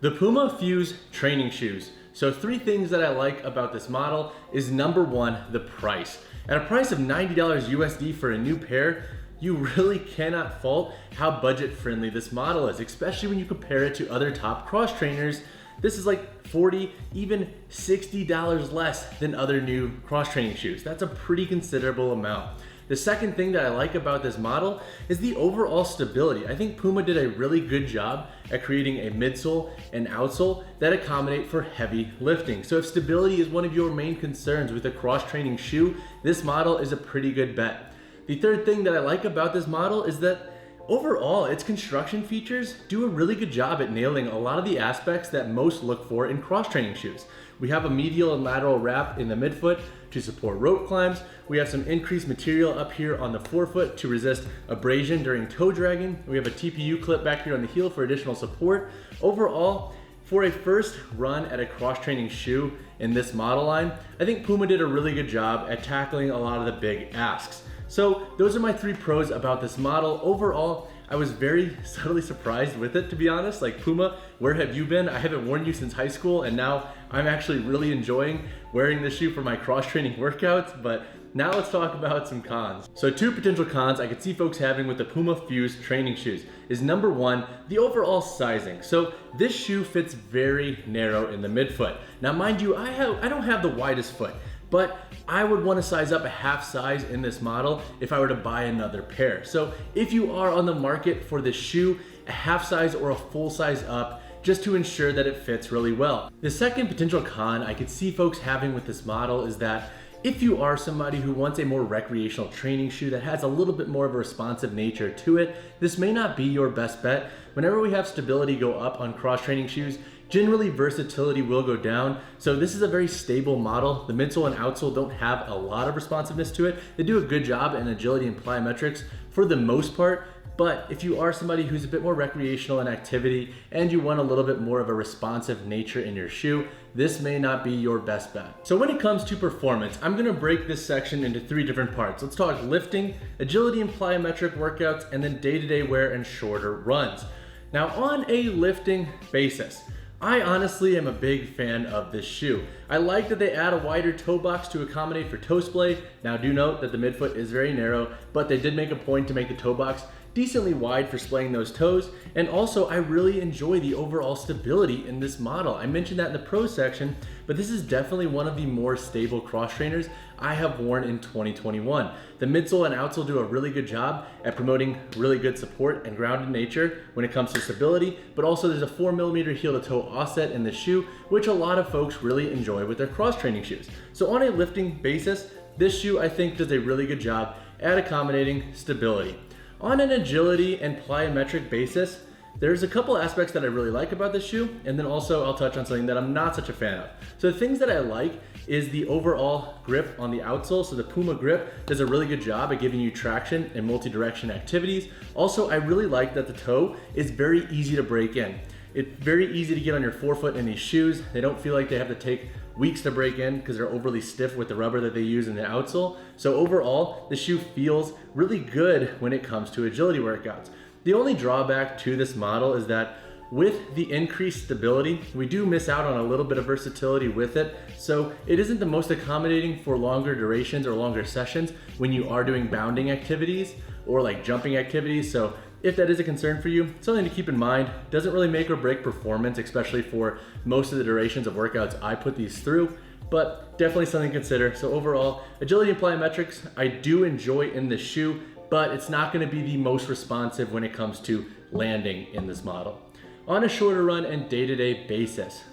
The PUMA FUSE Training Shoes. So 3 things that I like about this model is number 1, the price. At a price of $90 USD for a new pair, you really cannot fault how budget friendly this model is, especially when you compare it to other top cross trainers. This is like $40, even $60 less than other new cross training shoes. That's a pretty considerable amount. The second thing that I like about this model is the overall stability. I think Puma did a really good job at creating a midsole and outsole that accommodate for heavy lifting. So if stability is one of your main concerns with a cross training shoe, this model is a pretty good bet. The third thing that I like about this model is that overall, its construction features do a really good job at nailing a lot of the aspects that most look for in cross-training shoes. We have a medial and lateral wrap in the midfoot to support rope climbs. We have some increased material up here on the forefoot to resist abrasion during toe dragging. We have a TPU clip back here on the heel for additional support. Overall, for a first run at a cross-training shoe in this model line, I think Puma did a really good job at tackling a lot of the big asks. So those are my 3 pros about this model. Overall, I was very subtly surprised with it, to be honest. Like, Puma, where have you been? I haven't worn you since high school, and now I'm actually really enjoying wearing this shoe for my cross-training workouts. But now let's talk about some cons. So 2 potential cons I could see folks having with the Puma FUSE training shoes is number 1, the overall sizing. So this shoe fits very narrow in the midfoot. Now mind you, I don't have the widest foot, but I would want to size up a half size in this model if I were to buy another pair. So if you are on the market for this shoe, a half size or a full size up, just to ensure that it fits really well. The second potential con I could see folks having with this model is that if you are somebody who wants a more recreational training shoe that has a little bit more of a responsive nature to it, this may not be your best bet. Whenever we have stability go up on cross training shoes, generally versatility will go down. So this is a very stable model. The midsole and outsole don't have a lot of responsiveness to it. They do a good job in agility and plyometrics for the most part. But if you are somebody who's a bit more recreational in activity and you want a little bit more of a responsive nature in your shoe, this may not be your best bet. So when it comes to performance, I'm gonna break this section into 3 different parts. Let's talk lifting, agility and plyometric workouts, and then day-to-day wear and shorter runs. Now on a lifting basis, I honestly am a big fan of this shoe. I like that they add a wider toe box to accommodate for toe splay. Now do note that the midfoot is very narrow, but they did make a point to make the toe box decently wide for splaying those toes. And also, I really enjoy the overall stability in this model. I mentioned that in the pro section, but this is definitely one of the more stable cross trainers I have worn in 2021. The midsole and outsole do a really good job at promoting really good support and grounded nature when it comes to stability, but also there's a 4mm heel to toe offset in the shoe, which a lot of folks really enjoy with their cross training shoes. So on a lifting basis, this shoe I think does a really good job at accommodating stability. On an agility and plyometric basis, there's a couple aspects that I really like about this shoe, and then also I'll touch on something that I'm not such a fan of. So the things that I like is the overall grip on the outsole. So the Puma grip does a really good job at giving you traction in multi-direction activities. Also, I really like that the toe is very easy to break in. It's very easy to get on your forefoot in these shoes. They don't feel like they have to take weeks to break in because they're overly stiff with the rubber that they use in the outsole. So overall, the shoe feels really good when it comes to agility workouts. The only drawback to this model is that with the increased stability, we do miss out on a little bit of versatility with it. So it isn't the most accommodating for longer durations or longer sessions when you are doing bounding activities or like jumping activities. So if that is a concern for you, something to keep in mind. Doesn't really make or break performance, especially for most of the durations of workouts I put these through, but definitely something to consider. So overall, agility and plyometrics, I do enjoy in this shoe, but it's not gonna be the most responsive when it comes to landing in this model. On a shorter run and day-to-day basis,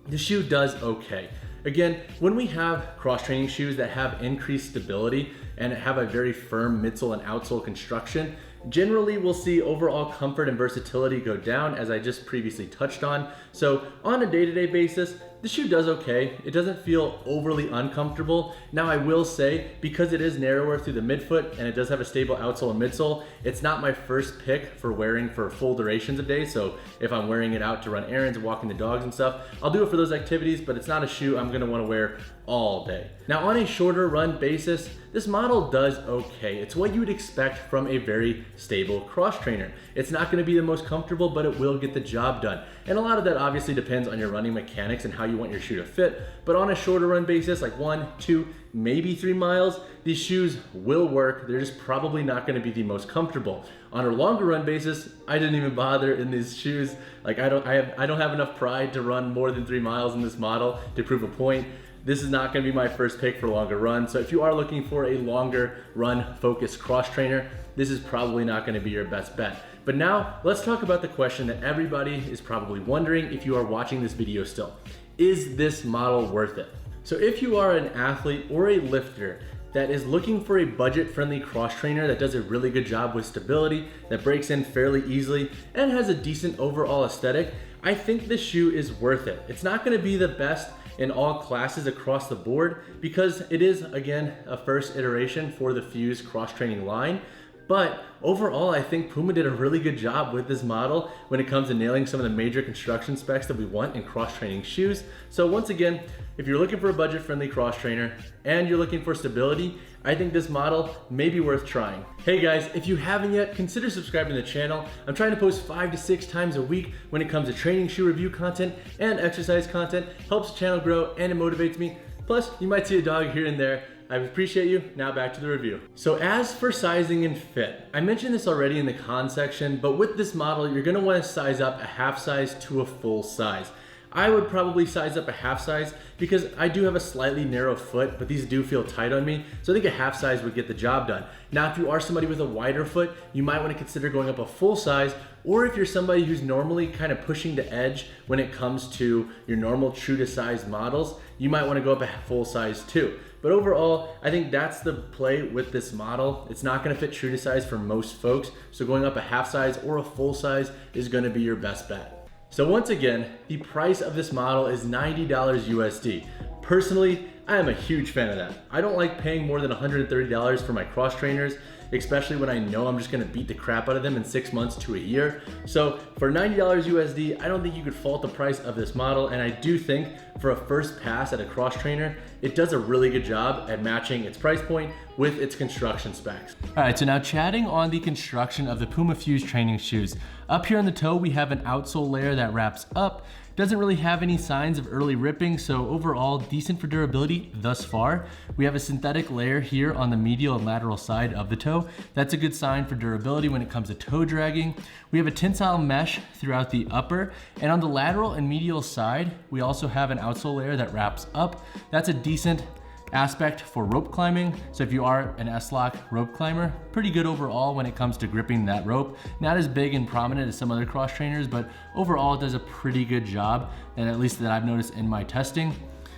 the shoe does okay. Again, when we have cross-training shoes that have increased stability and have a very firm midsole and outsole construction, generally we'll see overall comfort and versatility go down, as I just previously touched on. So on a day-to-day basis, the shoe does okay. It doesn't feel overly uncomfortable. Now I will say, because it is narrower through the midfoot and it does have a stable outsole and midsole, it's not my first pick for wearing for full durations of days. So if I'm wearing it out to run errands, walking the dogs and stuff, I'll do it for those activities, but it's not a shoe I'm gonna wanna wear all day. Now on a shorter run basis, this model does okay. It's what you would expect from a very stable cross trainer. It's not gonna be the most comfortable, but it will get the job done. And a lot of that obviously depends on your running mechanics and how you want your shoe to fit. But on a shorter run basis, like 1, 2, maybe 3 miles, these shoes will work. They're just probably not gonna be the most comfortable. On a longer run basis, I didn't even bother in these shoes. Like I don't have enough pride to run more than 3 miles in this model to prove a point. This is not gonna be my first pick for longer run. So if you are looking for a longer run focused cross trainer, this is probably not gonna be your best bet. But now let's talk about the question that everybody is probably wondering if you are watching this video still. Is this model worth it? So if you are an athlete or a lifter that is looking for a budget-friendly cross trainer that does a really good job with stability, that breaks in fairly easily, and has a decent overall aesthetic, I think this shoe is worth it. It's not gonna be the best in all classes across the board because it is, again, a first iteration for the Fuse cross training line. But overall, I think PUMA did a really good job with this model when it comes to nailing some of the major construction specs that we want in cross training shoes. So once again, if you're looking for a budget-friendly cross trainer and you're looking for stability, I think this model may be worth trying. Hey guys, if you haven't yet, consider subscribing to the channel. I'm trying to post 5 to 6 times a week when it comes to training shoe review content and exercise content. Helps the channel grow and it motivates me. Plus, you might see a dog here and there. I appreciate you. Now back to the review. So as for sizing and fit, I mentioned this already in the con section, but with this model, you're gonna wanna size up a half size to a full size. I would probably size up a half size because I do have a slightly narrow foot, but these do feel tight on me. So I think a half size would get the job done. Now, if you are somebody with a wider foot, you might want to consider going up a full size, or if you're somebody who's normally kind of pushing the edge when it comes to your normal true to size models, you might want to go up a full size too. But overall, I think that's the play with this model. It's not gonna fit true to size for most folks, so going up a half size or a full size is gonna be your best bet. So once again, the price of this model is $90 USD. Personally, I am a huge fan of that. I don't like paying more than $130 for my cross trainers, especially when I know I'm just gonna beat the crap out of them in 6 months to a year. So for $90 USD, I don't think you could fault the price of this model, and I do think for a first pass at a cross trainer, it does a really good job at matching its price point with its construction specs. All right, so now chatting on the construction of the PUMA FUSE training shoes. Up here on the toe, we have an outsole layer that wraps up. Doesn't really have any signs of early ripping, so overall decent for durability thus far. We have a synthetic layer here on the medial and lateral side of the toe. That's a good sign for durability when it comes to toe dragging. We have a tensile mesh throughout the upper, and on the lateral and medial side, we also have an outsole layer that wraps up. That's a decent aspect for rope climbing. So if you are an S-lock rope climber, pretty good overall when it comes to gripping that rope. Not as big and prominent as some other cross trainers, but overall it does a pretty good job, and at least that I've noticed in my testing.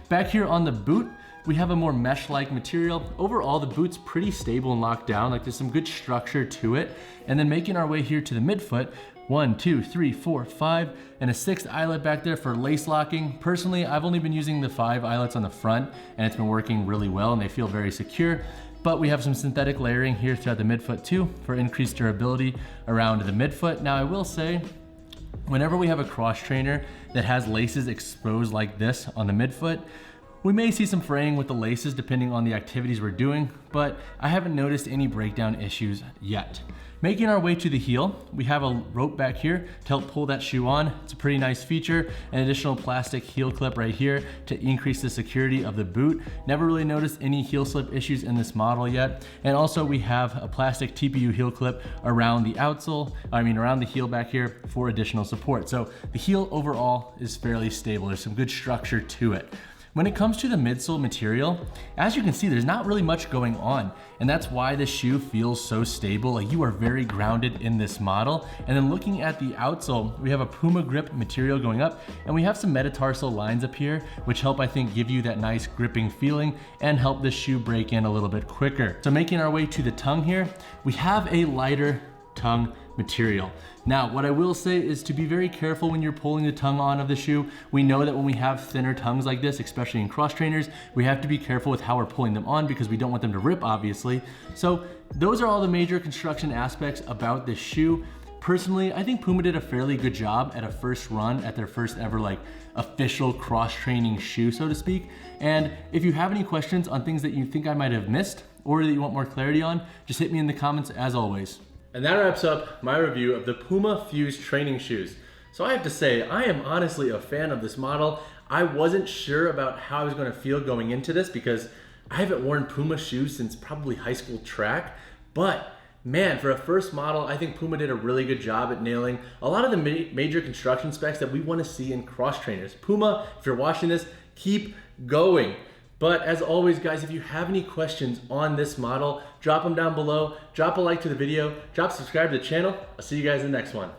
Back here on the boot, we have a more mesh-like material. Overall, the boot's pretty stable and locked down. Like there's some good structure to it. And then making our way here to the midfoot, 1, 2, 3, 4, 5, and a 6th eyelet back there for lace locking. Personally, I've only been using the 5 eyelets on the front, and it's been working really well, and they feel very secure. But we have some synthetic layering here throughout the midfoot too for increased durability around the midfoot. Now I will say, whenever we have a cross trainer that has laces exposed like this on the midfoot, we may see some fraying with the laces depending on the activities we're doing, but I haven't noticed any breakdown issues yet. Making our way to the heel, we have a rope back here to help pull that shoe on. It's a pretty nice feature. An additional plastic heel clip right here to increase the security of the boot. Never really noticed any heel slip issues in this model yet. And also we have a plastic TPU heel clip around the around the heel back here for additional support. So the heel overall is fairly stable. There's some good structure to it. When it comes to the midsole material, as you can see, there's not really much going on, and that's why the shoe feels so stable. Like you are very grounded in this model. And then looking at the outsole, we have a PUMA grip material going up, and we have some metatarsal lines up here, which help, I think, give you that nice gripping feeling and help the shoe break in a little bit quicker. So making our way to the tongue here, we have a lighter tongue material. Now, what I will say is to be very careful when you're pulling the tongue on of the shoe. We know that when we have thinner tongues like this, especially in cross trainers, we have to be careful with how we're pulling them on because we don't want them to rip, obviously. So those are all the major construction aspects about this shoe. Personally, I think PUMA did a fairly good job at a first run at their first ever official cross training shoe, so to speak. And if you have any questions on things that you think I might have missed or that you want more clarity on, just hit me in the comments as always. And that wraps up my review of the PUMA FUSE training shoes. So I have to say, I am honestly a fan of this model. I wasn't sure about how I was going to feel going into this because I haven't worn PUMA shoes since probably high school track, but man, for a first model, I think PUMA did a really good job at nailing a lot of the major construction specs that we want to see in cross trainers. PUMA, if you're watching this, keep going. But as always, guys, if you have any questions on this model, drop them down below, drop a like to the video, subscribe to the channel. I'll see you guys in the next one.